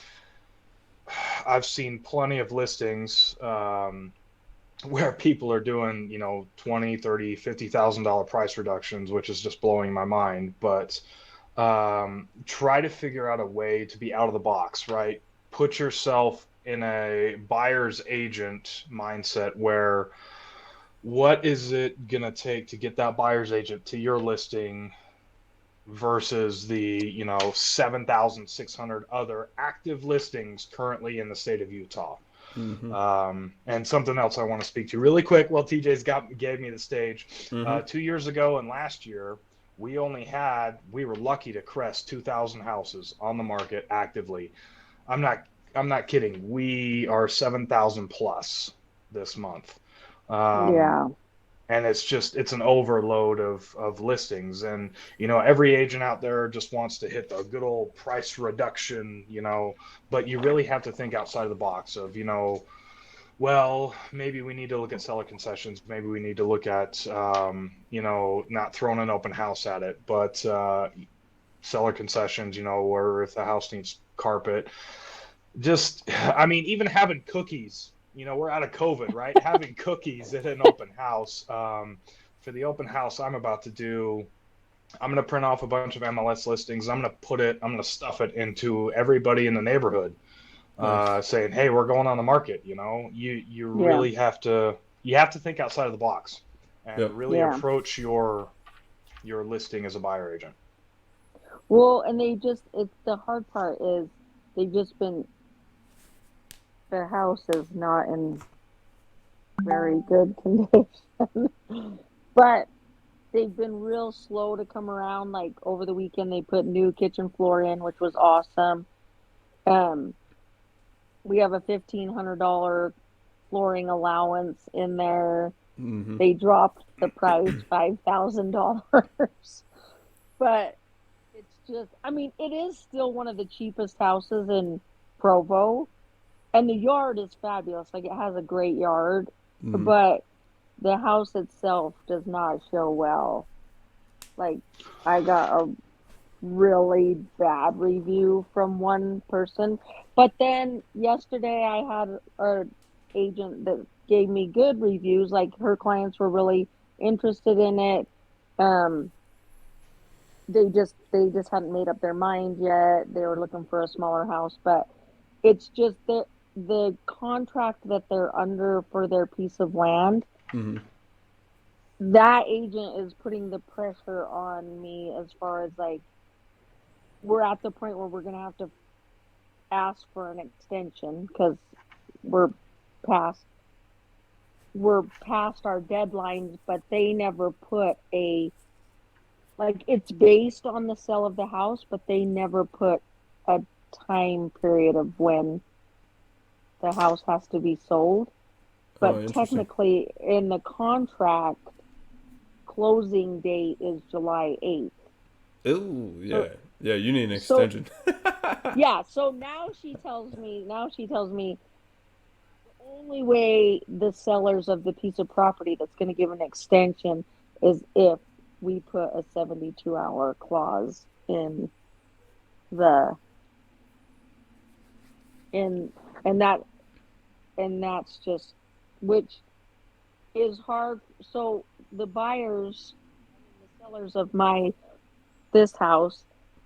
I've seen plenty of listings where people are doing, 20, 30, $50,000 price reductions, which is just blowing my mind. But try to figure out a way to be out of the box, right? Put yourself in a buyer's agent mindset where what is it going to take to get that buyer's agent to your listing versus the 7,600 other active listings currently in the state of Utah. And something else I want to speak to really quick while TJ's gave me the stage. 2 years ago and last year, we were lucky to crest 2,000 houses on the market actively. I'm not kidding. We are 7,000 plus this month. Yeah. And it's an overload of listings. And, every agent out there just wants to hit the good old price reduction, but you really have to think outside of the box of, well, maybe we need to look at seller concessions. Maybe we need to look at, not throwing an open house at it, but seller concessions, or if the house needs carpet. Even having cookies. We're out of COVID, right? Having cookies at an open house. For the open house I'm about to do, I'm going to print off a bunch of MLS listings. I'm going to stuff it into everybody in the neighborhood, saying, hey, we're going on the market. You really have to think outside of the box and really approach your listing as a buyer agent. Well, and the hard part is the house is not in very good condition, but they've been real slow to come around. Like over the weekend, they put new kitchen floor in, which was awesome. We have a $1,500 flooring allowance in there. They dropped the price $5,000, but it's just, it is still one of the cheapest houses in Provo. And the yard is fabulous. Like, it has a great yard, but the house itself does not show well. Like, I got a really bad review from one person. But then yesterday I had an agent that gave me good reviews. Like, her clients were really interested in it. They just hadn't made up their mind yet. They were looking for a smaller house, but it's just that the contract that they're under for their piece of land, that agent is putting the pressure on me as far as, like, we're at the point where we're going to have to ask for an extension because we're past our deadlines, but they never put it's based on the sale of the house, but they never put a time period of when the house has to be sold. But technically in the contract, closing date is July 8th. Oh, yeah. Yeah, you need an extension. Yeah, so now she tells me the only way the sellers of the piece of property that's going to give an extension is if we put a 72-hour clause in the in and that and that's just which is hard. So the buyers, the sellers of this house,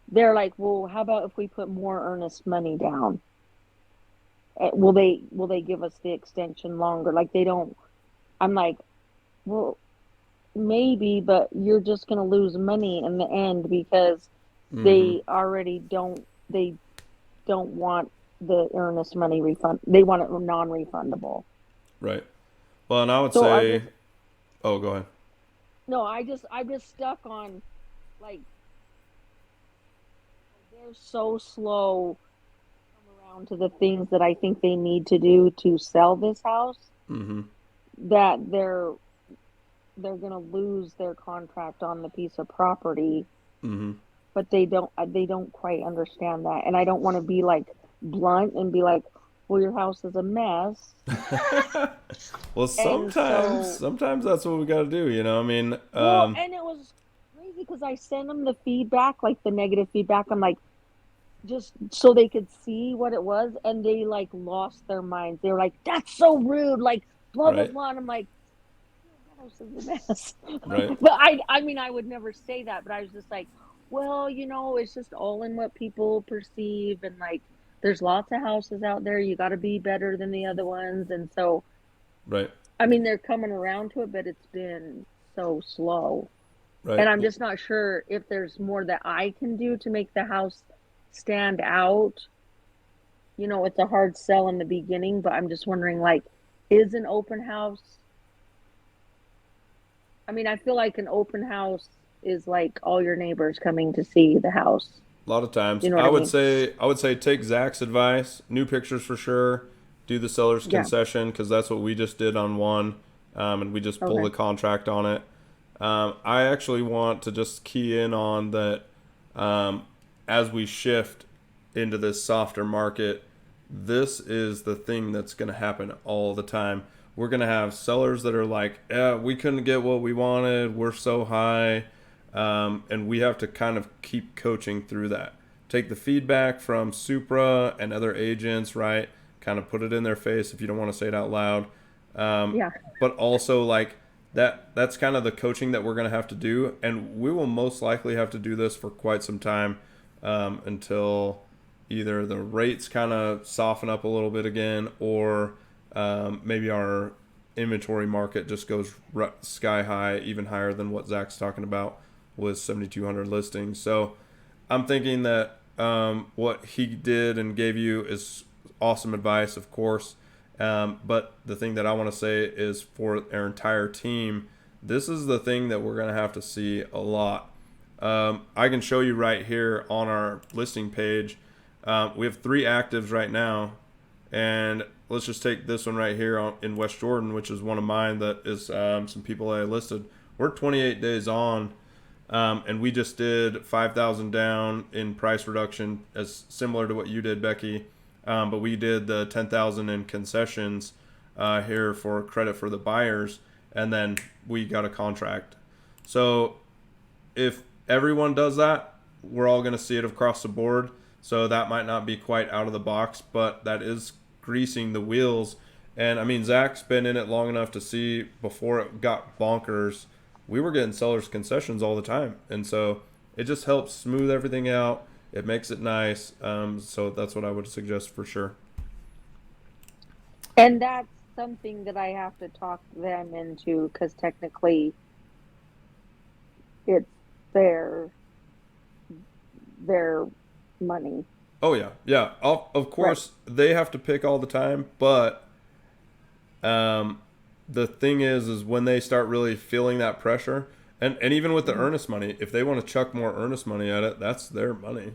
they're like, well, how about if we put more earnest money down? Will they give us the extension longer? Like they don't. I'm like, well, maybe, but you're just going to lose money in the end because Mm-hmm. they already don't want the earnest money refund. They want it non-refundable. Right. Well, and I would So I'm say, just oh, go ahead. no, I'm just stuck on like they're so slow to come around to the things that I think they need to do to sell this house Mm-hmm. that they're going to lose their contract on the piece of property, Mm-hmm. but they don't quite understand that. And I don't want to be like blunt and be like, well, your house is a mess. Well, And sometimes, so, sometimes that's what we got to do. I mean, well, and it was crazy because I sent them the feedback, like the negative feedback. I'm like, just so they could see what it was, and they like lost their minds. They were like, "That's so rude!" Like blah blah right, blah. And I'm like, "Your house is a mess." right, But I mean, I would never say that. But I was just like, well, it's just all in what people perceive, and like, there's lots of houses out there. You got to be better than the other ones, and so right, I mean, they're coming around to it, but it's been so slow. And right. I'm just not sure if there's more that I can do to make the house stand out. It's a hard sell in the beginning, but I'm just wondering, like, is an open house? I mean, I feel like an open house is like all your neighbors coming to see the house. A lot of times, You know what I I would mean? say, I would say, take Zach's advice. New pictures for sure. Do the seller's Yeah. concession because that's what we just did on one, and we just pulled Okay. the contract on it. I actually want to just key in on that um, as we shift into this softer market. This is the thing that's going to happen all the time. We're going to have sellers that are like, yeah, we couldn't get what we wanted. We're so high. And we have to kind of keep coaching through that. Take the feedback from Supra and other agents, right? Kind of put it in their face if you don't want to say it out loud. Um, Yeah. but also like that's kind of the coaching that we're going to have to do, and we will most likely have to do this for quite some time until either the rates kind of soften up a little bit again, or maybe our inventory market just goes sky high, even higher than what Zach's talking about with 7,200 listings. So I'm thinking that what he did and gave you is awesome advice, of course. But the thing that I want to say is for our entire team, this is the thing that we're going to have to see a lot. I can show you right here on our listing page. We have 3 actives right now. And let's just take this one right here in West Jordan, which is one of mine that is some people I listed. We're 28 days on. And we just did 5,000 down in price reduction, as similar to what you did, Becky. But we did the 10,000 in concessions here for credit for the buyers, and then we got a contract. So if everyone does that, we're all going to see it across the board. So that might not be quite out of the box, but that is greasing the wheels. And I mean, Zach's been in it long enough to see before it got bonkers. We were getting sellers concessions all the time, and so it just helps smooth everything out. It makes it nice. So that's what I would suggest for sure. And that's something that I have to talk them into because technically it's their their money. Oh yeah, yeah. Of Right. course, they have to pick all the time, but the thing is when they start really feeling that pressure, and even with the Mhm. earnest money, if they want to chuck more earnest money at it, that's their money.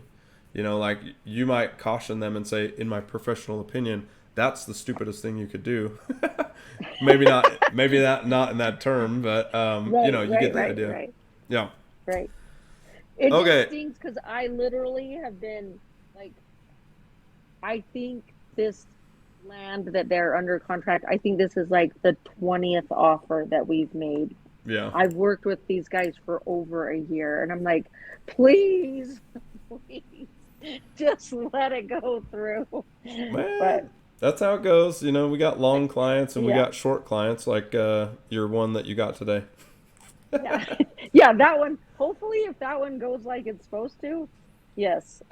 Like you might caution them and say, in my professional opinion, that's the stupidest thing you could do. Maybe not, maybe that not in that term, but Right, you get right, the right, idea. right, Yeah. right. It just Okay. stinks because I literally have been like, I think this land that they're under contract. I think this is like the 20th offer that we've made. Yeah. I've worked with these guys for over a year, and I'm like, please, please, just let it go through. But Man, that's how it goes. You know, we got long clients and we yeah, got short clients, like your one that you got today. yeah, yeah, that one. Hopefully, if that one goes like it's supposed to, yes.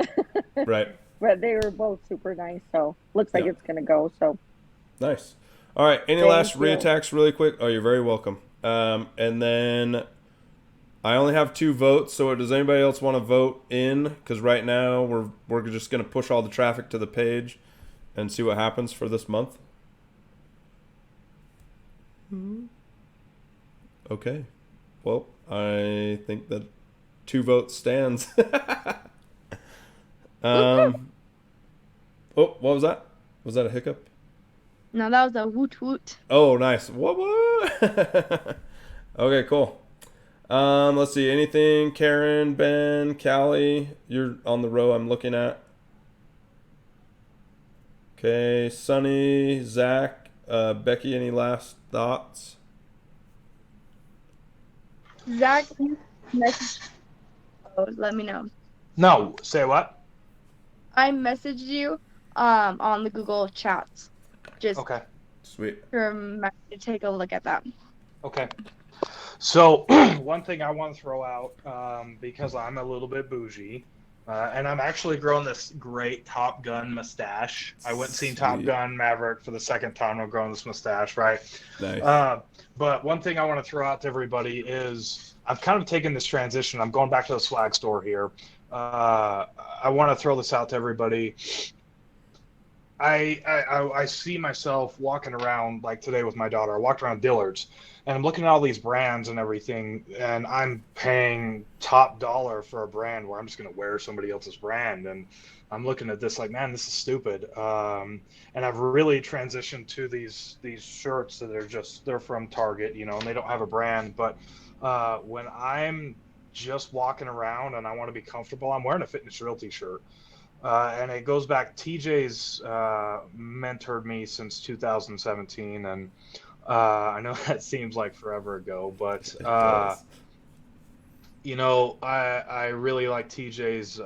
Right. But they were both super nice, so looks like Yeah. it's gonna go. So Nice. All right. Any last thank you. reattacks really quick? Oh, you're very welcome. And then I only have 2 votes. So does anybody else want to vote in? Because right now we're just gonna push all the traffic to the page and see what happens for this month. Okay. Well, I think that 2 votes stands. um. Oh, what was that? Was that a hiccup? No, that was a woot woot. Oh, nice. What? Okay, cool. Let's see. Anything? Karen, Ben, Callie, you're on the row I'm looking at. Okay, Sunny, Zach, Becky. Any last thoughts? Zach, message. Oh, let me know. No, say what? I messaged you on the Google chats. Just Okay. Sweet. remember to take a look at that. Okay. So one thing I want to throw out, because I'm a little bit bougie, and I'm actually growing this great Top Gun mustache. I went and seen Top Sweet. Gun Maverick for the second time. I'm growing this mustache, right? Nice. But one thing I want to throw out to everybody is I've kind of taken this transition. I'm going back to the swag store here. I want to throw this out to everybody. I see myself walking around like today with my daughter. I walked around Dillard's and I'm looking at all these brands and everything, and I'm paying top dollar for a brand where I'm just going to wear somebody else's brand. And I'm looking at this like, man, this is stupid. And I've really transitioned to these shirts that are they're from Target, you know, and they don't have a brand. But when I'm just walking around and I want to be comfortable, I'm wearing a Fitness Realty shirt. And it goes back. TJ's mentored me since 2017, and I know that seems like forever ago, but It does. you know, I really like TJ's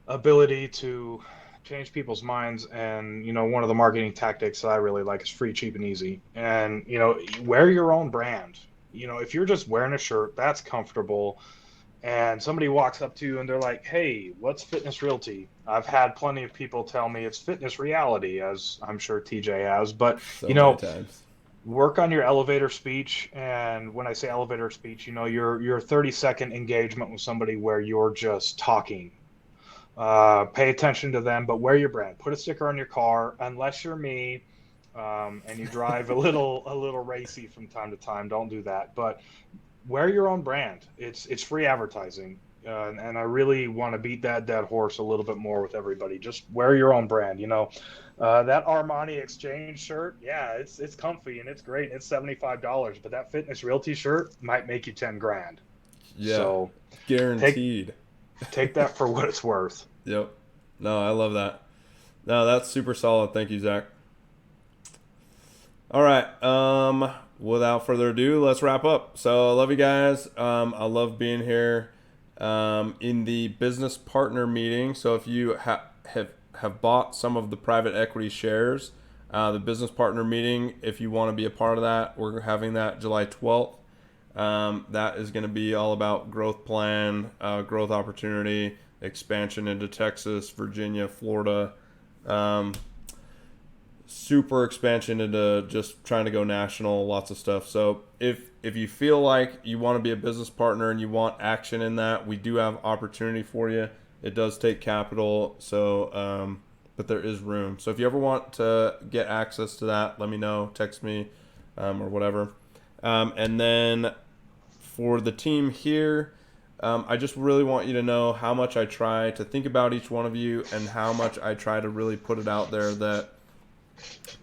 ability to change people's minds, and you know, one of the marketing tactics that I really like is free, cheap, and easy. And you know, wear your own brand. You know, if you're just wearing a shirt, that's comfortable. And somebody walks up to you and they're like, hey, what's Fitness Realty? I've had plenty of people tell me it's Fitness Reality, as I'm sure TJ has. But, So you many know, times. work on your elevator speech. And when I say elevator speech, you know, your 30-second engagement with somebody where you're just talking. Pay attention to them, but wear your brand. Put a sticker on your car, unless you're me. And you drive a little racy from time to time. Don't do that. But wear your own brand. It's free advertising, and I really want to beat that dead horse a little bit more with everybody. Just wear your own brand. You know, that Armani Exchange shirt, yeah, it's comfy and it's great. And it's $75, but that Fitness Realty shirt might make you 10 grand. Yeah. So Guaranteed. take that for what it's worth. Yep. No, I love that. No, that's super solid. Thank you, Zach. All right. Without further ado, let's wrap up. So I love you guys. I love being here in the business partner meeting. So if you have bought some of the private equity shares, the business partner meeting, if you want to be a part of that, we're having that July 12th. That is going to be all about growth plan, growth opportunity, expansion into Texas, Virginia, Florida. Super expansion into just trying to go national, lots of stuff. So if you feel like you want to be a business partner and you want action in that, we do have opportunity for you. It does take capital, so but there is room. So if you ever want to get access to that, let me know, text me, or whatever. And then for the team here, I just really want you to know how much I try to think about each one of you and how much I try to really put it out there that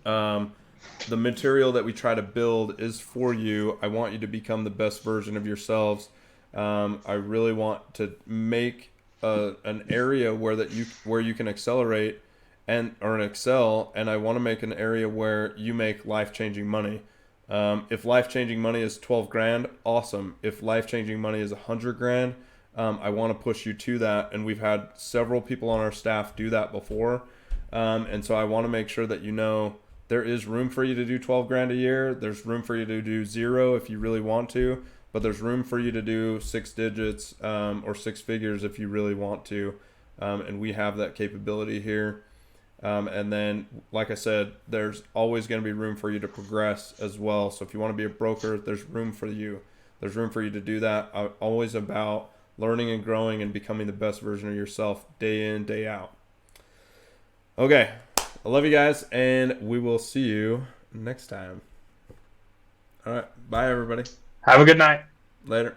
the material that we try to build is for you. I want you to become the best version of yourselves. I really want to make an area where you can accelerate or an Excel, and I want to make an area where you make life-changing money. If life-changing money is 12 grand, awesome. If life-changing money is 100 grand, I want to push you to that. And we've had several people on our staff do that before. And so I want to make sure that you know there is room for you to do 12 grand a year. There's room for you to do 0 if you really want to, but there's room for you to do 6 digits or 6 figures if you really want to. And we have that capability here. And then, like I said, there's always going to be room for you to progress as well. So if you want to be a broker, there's room for you. There's room for you to do that. I'm always about learning and growing and becoming the best version of yourself day in, day out. Okay. I love you guys, and we will see you next time. All right. Bye, everybody. Have a good night. Later.